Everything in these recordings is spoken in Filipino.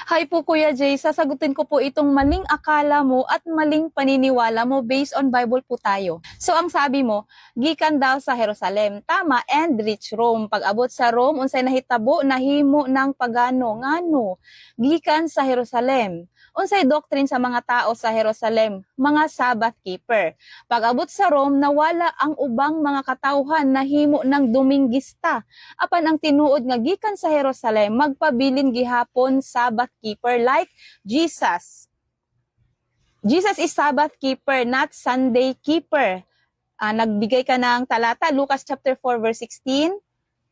Hi po Kuya Jay, sasagutin ko po itong maling akala mo at maling paniniwala mo based on Bible po tayo. So ang sabi mo, gikan daw sa Jerusalem, tama, and reach Rome. Pag abot sa Rome, unsay nahitabo, nahimo ng pagano, ngano, gikan sa Jerusalem. Unsay doctrine sa mga tao sa Jerusalem, mga Sabbath keeper. Pag abot sa Rome, nawala ang ubang mga katawhan, nahimo ng Dominguista. Apan ang tinuod nga gikan sa Jerusalem, magpabilin gihapon Sabbath keeper like Jesus. Jesus is Sabbath keeper, not Sunday keeper. Nagbigay ka ng talata, Lucas chapter 4 verse 16.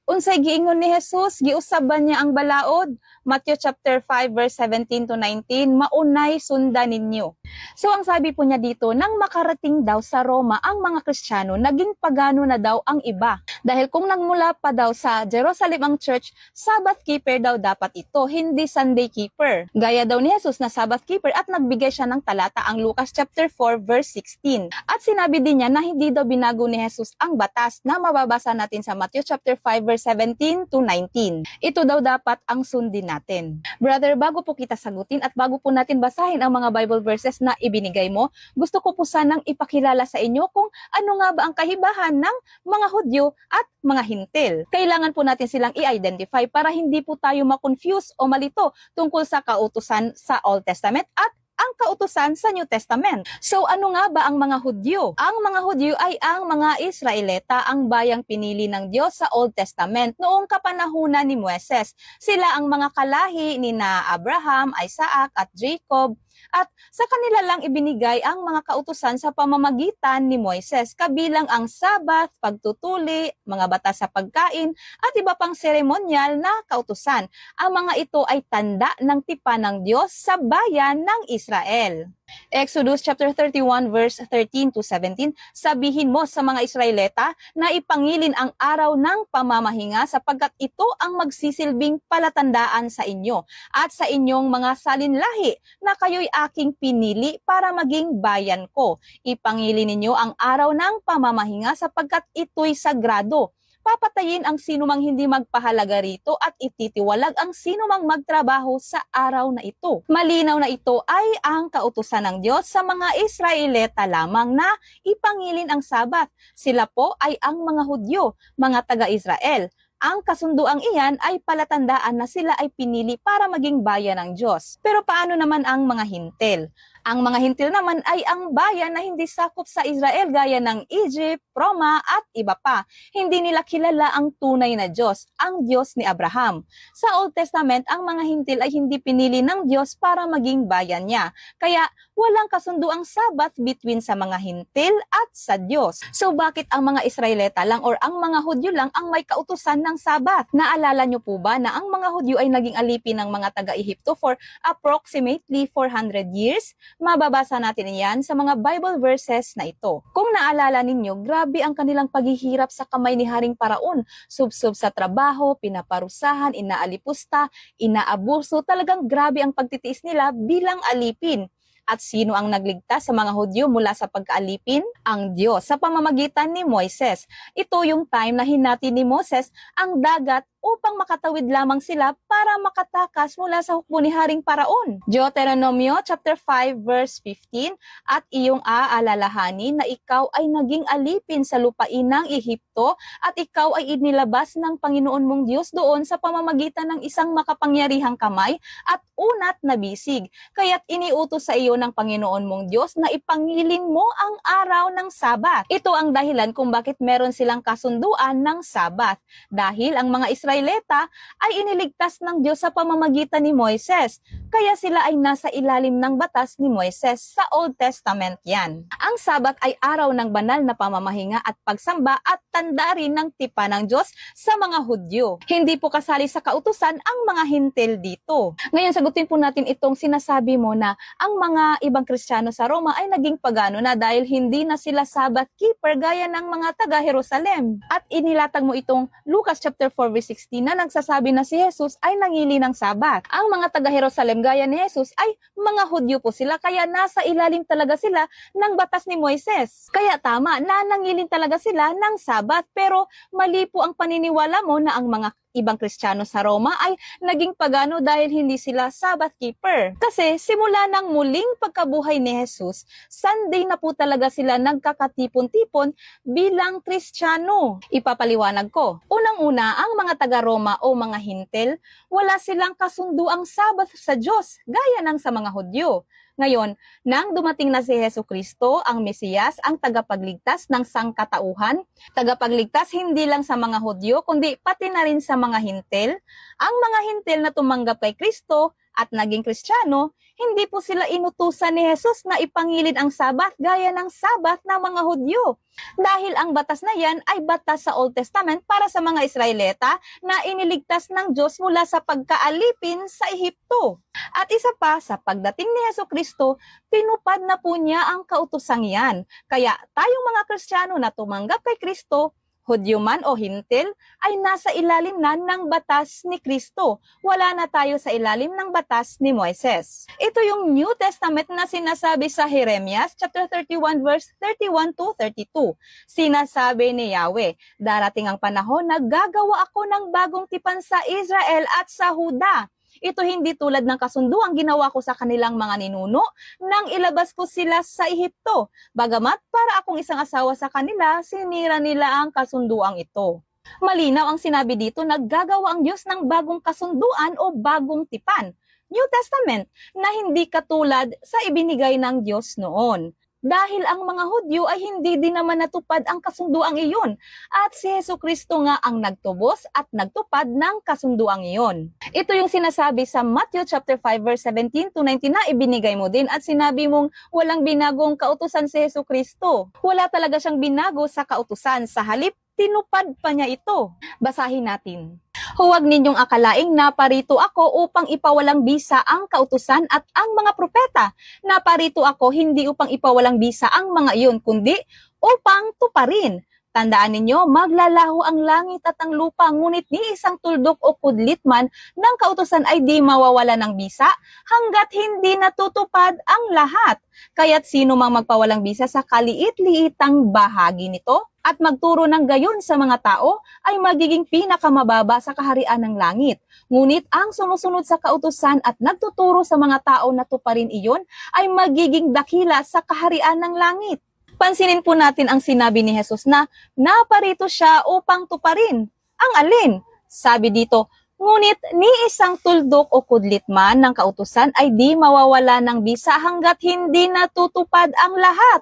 Unsay giingon ni Jesus, giusaban niya ang balaod. Matthew chapter 5 verse 17 to 19, maunay sundan ninyo. So ang sabi po niya dito, nang makarating daw sa Roma ang mga Kristiyano, naging pagano na daw ang iba. Dahil kung nagmula pa daw sa Jerusalem ang church, Sabbath keeper daw dapat ito, hindi Sunday keeper. Gaya daw ni Jesus na Sabbath keeper at nagbigay siya ng talata ang Lucas chapter 4 verse 16. At sinabi din niya na hindi daw binago ni Jesus ang batas na mababasa natin sa Matthew chapter 5 verse 17 to 19. Ito daw dapat ang sundin natin. Brother, bago po kita sagutin at bago po natin basahin ang mga Bible verses na ibinigay mo, gusto ko po sanang ipakilala sa inyo kung ano nga ba ang kahibahan ng mga Hudyo at mga Hintil. Kailangan po natin silang i-identify para hindi po tayo ma-confuse o malito tungkol sa kautusan sa Old Testament at ang kautusan sa New Testament. So ano nga ba ang mga Hudyo? Ang mga Hudyo ay ang mga Israelita, ang bayang pinili ng Diyos sa Old Testament noong kapanahunan ni Moises. Sila ang mga kalahi ni na Abraham, Isaac at Jacob. At sa kanila lang ibinigay ang mga kautusan sa pamamagitan ni Moises, kabilang ang Sabat, pagtutuli, mga batas sa pagkain, at iba pang seremonyal na kautusan. Ang mga ito ay tanda ng tipan ng Diyos sa bayan ng Israel. Exodus chapter 31 verse 13 to 17, sabihin mo sa mga Israelita na ipangilin ang araw ng pamamahinga sapagkat ito ang magsisilbing palatandaan sa inyo at sa inyong mga salinlahi na kayo'y aking pinili para maging bayan ko. Ipangilin ninyo ang araw ng pamamahinga sapagkat ito'y sagrado. Papatayin ang sinumang hindi magpahalaga rito at ititiwalag ang sinumang magtrabaho sa araw na ito. Malinaw na ito ay ang kautusan ng Diyos sa mga Israelita lamang na ipangilin ang Sabat. Sila po ay ang mga Hudyo, mga taga-Israel. Ang kasunduang iyan ay palatandaan na sila ay pinili para maging bayan ng Diyos. Pero paano naman ang mga Hintil? Ang mga Hintil naman ay ang bayan na hindi sakop sa Israel gaya ng Egypt, Roma at iba pa. Hindi nila kilala ang tunay na Diyos, ang Diyos ni Abraham. Sa Old Testament, ang mga Hintil ay hindi pinili ng Diyos para maging bayan niya. Kaya walang kasunduang Sabat between sa mga Hintil at sa Diyos. So bakit ang mga Israelita lang or ang mga Hudyo lang ang may kautusan ng Sabat? Naalala niyo po ba na ang mga Hudyo ay naging alipin ng mga taga-Ehipto for approximately 400 years? Mababasa natin iyan sa mga Bible verses na ito. Kung naalala ninyo, grabe ang kanilang paghihirap sa kamay ni Haring Paraon. Subsub sa trabaho, pinaparusahan, inaalipusta, inaabuso. Talagang grabe ang pagtitiis nila bilang alipin. At sino ang nagligtas sa mga Hudyo mula sa pagkaalipin? Ang Diyos sa pamamagitan ni Moises. Ito yung time na hinati ni Moses ang dagat upang makatawid lamang sila para makatakas mula sa hukbo ni Haring Paraon. Deuteronomio chapter 5 verse 15, at iyong aalalahanin na ikaw ay naging alipin sa lupain ng Ehipto at ikaw ay inilabas ng Panginoon mong Diyos doon sa pamamagitan ng isang makapangyarihang kamay at unat na bisig. Kaya't iniutos sa iyo ng Panginoon mong Diyos na ipangilin mo ang araw ng Sabat. Ito ang dahilan kung bakit meron silang kasunduan ng Sabat. Dahil ang mga Israelita ay iniligtas ng Diyos sa pamamagitan ni Moises. Kaya sila ay nasa ilalim ng batas ni Moises. Sa Old Testament yan. Ang Sabat ay araw ng banal na pamamahinga at pagsamba at tanda rin ng tipan ng Diyos sa mga Hudyo. Hindi po kasali sa kautusan ang mga Hintil dito. Ngayon sagutin po natin itong sinasabi mo na ang mga ibang Kristiyano sa Roma ay naging pagano na dahil hindi na sila Sabbath keeper gaya ng mga taga-Jerusalem. At inilatag mo itong Lucas chapter 4 verse 16 na nagsasabi na si Jesus ay nangili ng Sabat. Ang mga taga-Jerusalem gaya ni Jesus ay mga Hudyo po sila, kaya nasa ilalim talaga sila ng batas ni Moises. Kaya tama na nangilin talaga sila ng Sabat, pero mali po ang paniniwala mo na ang mga ibang Kristiyano sa Roma ay naging pagano dahil hindi sila Sabbath keeper. Kasi simula ng muling pagkabuhay ni Jesus, Sunday na po talaga sila nagkakatipon-tipon bilang Kristiyano. Ipapaliwanag ko. Unang-una, ang mga taga-Roma o mga Hintil, wala silang kasunduang Sabbath sa Diyos, gaya ng sa mga Hudyo. Ngayon, nang dumating na si Jesucristo, ang Mesiyas, ang tagapagligtas ng sangkatauhan, tagapagligtas hindi lang sa mga Hudyo, kundi pati na rin sa mga Hintil, ang mga Hintil na tumanggap kay Kristo at naging Kristiyano, hindi po sila inutusan ni Jesus na ipangilid ang Sabat gaya ng Sabat ng mga Hudyo. Dahil ang batas na yan ay batas sa Old Testament para sa mga Israelita na iniligtas ng Diyos mula sa pagkaalipin sa Ehipto. At isa pa, sa pagdating ni Jesucristo, tinupad na po niya ang kautosang yan. Kaya tayong mga Kristiyano na tumanggap kay Kristo, Hudyo man o Hintil, ay nasa ilalim na ng batas ni Kristo. Wala na tayo sa ilalim ng batas ni Moises. Ito yung New Testament na sinasabi sa Jeremias chapter 31 verse 31 to 32. Sinasabi ni Yahweh, darating ang panahon na gagawa ako ng bagong tipan sa Israel at sa Huda. Ito hindi tulad ng kasunduang ginawa ko sa kanilang mga ninuno nang ilabas ko sila sa Ehipto. Bagamat para akong isang asawa sa kanila, sinira nila ang kasunduang ito. Malinaw ang sinabi dito na gagawa ang Diyos ng bagong kasunduan o bagong tipan, New Testament, na hindi katulad sa ibinigay ng Diyos noon. Dahil ang mga Hudyo ay hindi din naman natupad ang kasunduang iyon. At si Jesucristo nga ang nagtubos at nagtupad ng kasunduang iyon. Ito yung sinasabi sa Matthew chapter 5 verse 17 to 19 na ibinigay mo din at sinabi mong walang binagong kautusan si Jesucristo. Wala talaga siyang binago sa kautusan. Sa halip, tinupad pa niya ito. Basahin natin. Huwag ninyong akalaing naparito ako upang ipawalang bisa ang kautusan at ang mga propeta. Naparito ako hindi upang ipawalang bisa ang mga iyon, kundi upang tuparin. Tandaan ninyo, maglalaho ang langit at ang lupa, ngunit ni isang tuldok o kudlit man ng kautusan ay di mawawala ng bisa hanggat hindi natutupad ang lahat. Kaya't sino mang magpawalang bisa sa kaliit-liitang bahagi nito at magturo ng gayon sa mga tao ay magiging pinakamababa sa kaharian ng langit. Ngunit ang sumusunod sa kautusan at nagtuturo sa mga tao na tuparin iyon ay magiging dakila sa kaharian ng langit. Pansinin po natin ang sinabi ni Jesus na naparito siya upang tuparin. Ang alin? Sabi dito, ngunit ni isang tuldok o kudlit man ng kautusan ay di mawawala ng bisa hanggat hindi natutupad ang lahat.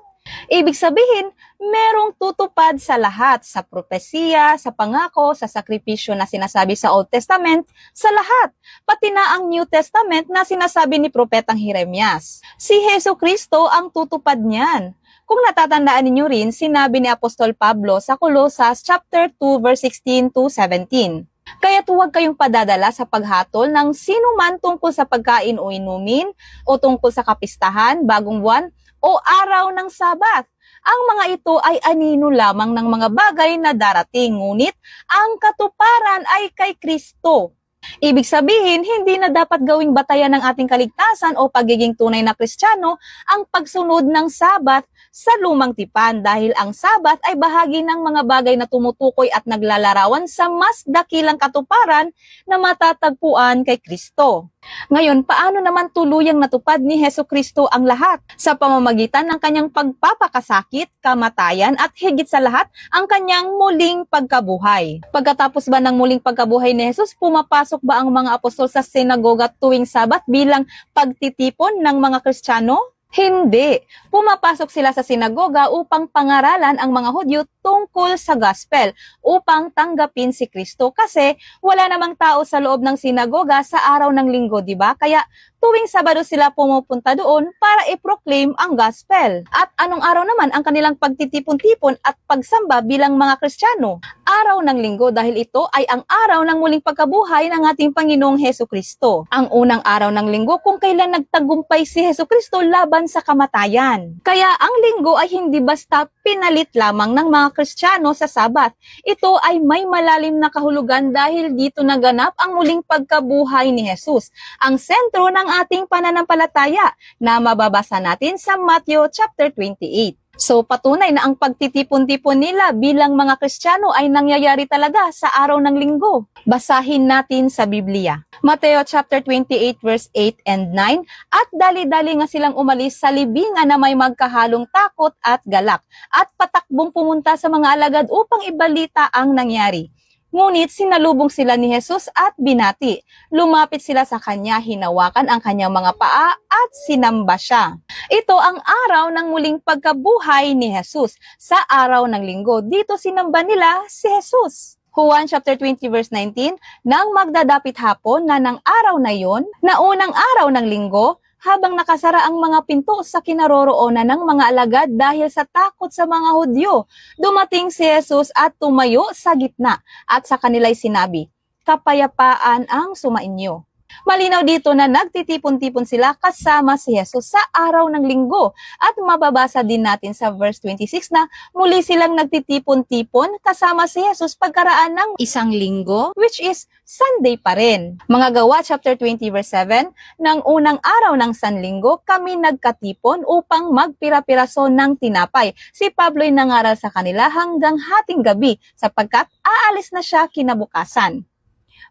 Ibig sabihin, merong tutupad sa lahat, sa propesiya, sa pangako, sa sakripisyo na sinasabi sa Old Testament, sa lahat. Pati na ang New Testament na sinasabi ni Propetang Jeremias. Si Jesucristo ang tutupad niyan. Kung natatandaan ninyo rin, sinabi ni Apostol Pablo sa Colosas chapter 2 verse 16 to 17. Kaya't huwag kayong padadala sa paghatol ng sino man tungkol sa pagkain o inumin o tungkol sa kapistahan, bagong buwan o araw ng Sabat. Ang mga ito ay anino lamang ng mga bagay na darating, ngunit ang katuparan ay kay Kristo. Ibig sabihin, hindi na dapat gawing batayan ng ating kaligtasan o pagiging tunay na Kristiyano ang pagsunod ng Sabat sa lumang tipan dahil ang Sabat ay bahagi ng mga bagay na tumutukoy at naglalarawan sa mas dakilang katuparan na matatagpuan kay Kristo. Ngayon, paano naman tuluyang natupad ni Jesucristo ang lahat? Sa pamamagitan ng kanyang pagpapakasakit, kamatayan at higit sa lahat, ang kanyang muling pagkabuhay. Pagkatapos ba ng muling pagkabuhay ni Jesus, pumapasok ba ang mga apostol sa sinagoga tuwing Sabat bilang pagtitipon ng mga Kristiyano? Hindi. Pumapasok sila sa sinagoga upang pangaralan ang mga Hudyo tungkol sa gospel, upang tanggapin si Kristo kasi wala namang tao sa loob ng sinagoga sa araw ng linggo, di ba? Kaya tuwing Sabado sila pumupunta doon para i-proclaim ang gospel. At anong araw naman ang kanilang pagtitipon-tipon at pagsamba bilang mga Kristiyano? Araw ng linggo dahil ito ay ang araw ng muling pagkabuhay ng ating Panginoong Hesukristo. Ang unang araw ng linggo kung kailan nagtagumpay si Hesukristo laban sa kamatayan. Kaya ang linggo ay hindi basta pinalit lamang ng mga Kristiyano sa Sabat. Ito ay may malalim na kahulugan dahil dito naganap ang muling pagkabuhay ni Jesus, ang sentro ng ating pananampalataya na mababasa natin sa Matthew chapter 28. So patunay na ang pagtitipon-tipon nila bilang mga Kristiyano ay nangyayari talaga sa araw ng linggo. Basahin natin sa Biblia. Mateo chapter 28 verse 8 and 9, at dali-dali nga silang umalis sa libingan na may magkahalong takot at galak, at patakbong pumunta sa mga alagad upang ibalita ang nangyari. Ngunit sinalubong sila ni Jesus at binati. Lumapit sila sa kanya, hinawakan ang kanyang mga paa at sinamba siya. Ito ang araw ng muling pagkabuhay ni Jesus. Sa araw ng linggo, dito sinamba nila si Jesus. Juan chapter 20 verse 19, nang magdadapit hapon na ng araw na yon, na unang araw ng linggo, habang nakasara ang mga pinto sa kinaroroonan ng mga alagad dahil sa takot sa mga Hudyo, dumating si Jesus at tumayo sa gitna at sa kanila'y sinabi, kapayapaan ang sumainyo. Malinaw dito na nagtitipon-tipon sila kasama si Jesus sa araw ng linggo, at mababasa din natin sa verse 26 na muli silang nagtitipon-tipon kasama si Jesus pagkaraan ng isang linggo, which is Sunday pa rin. Mga Gawa chapter 20 verse 7, ng unang araw ng Sanlinggo kami nagkatipon upang magpira-piraso ng tinapay. Si Pablo'y nangaral sa kanila hanggang hating gabi sapagkat aalis na siya kinabukasan.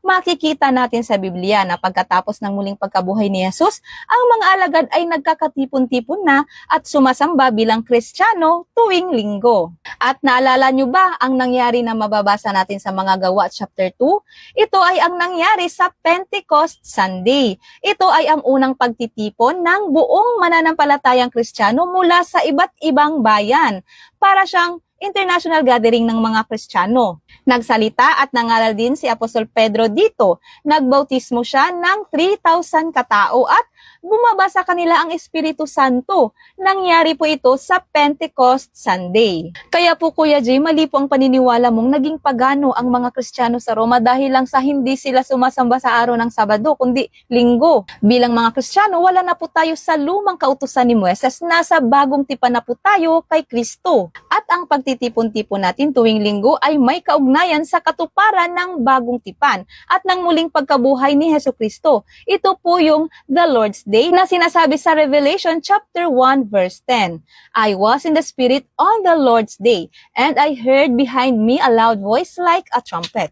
Makikita natin sa Biblia na pagkatapos ng muling pagkabuhay ni Jesus, ang mga alagad ay nagkakatipon-tipon na at sumasamba bilang Kristiyano tuwing linggo. At naalala nyo ba ang nangyari na mababasa natin sa mga Gawa chapter 2? Ito ay ang nangyari sa Pentecost Sunday. Ito ay ang unang pagtitipon ng buong mananampalatayang Kristiyano mula sa iba't ibang bayan. Para siyang international gathering ng mga Kristiyano. Nagsalita at nangaral din si Apostol Pedro dito. Nagbautismo siya ng 3,000 katao at bumaba sa kanila ang Espiritu Santo. Nangyari po ito sa Pentecost Sunday. Kaya po Kuya Jay, mali po ang paniniwala mong naging pagano ang mga Kristiyano sa Roma dahil lang sa hindi sila sumasamba sa araw ng Sabado, kundi linggo. Bilang mga Kristiyano, wala na po tayo sa lumang kautusan ni Moises, nasa bagong tipan na po tayo kay Kristo. At ang pagtitipon-tipon natin tuwing linggo ay may kaugnayan sa katuparan ng bagong tipan at ng muling pagkabuhay ni Hesukristo. Ito po yung the Lord's Day na sinasabi sa Revelation chapter 1 verse 10. I was in the Spirit on the Lord's Day, and I heard behind me a loud voice like a trumpet.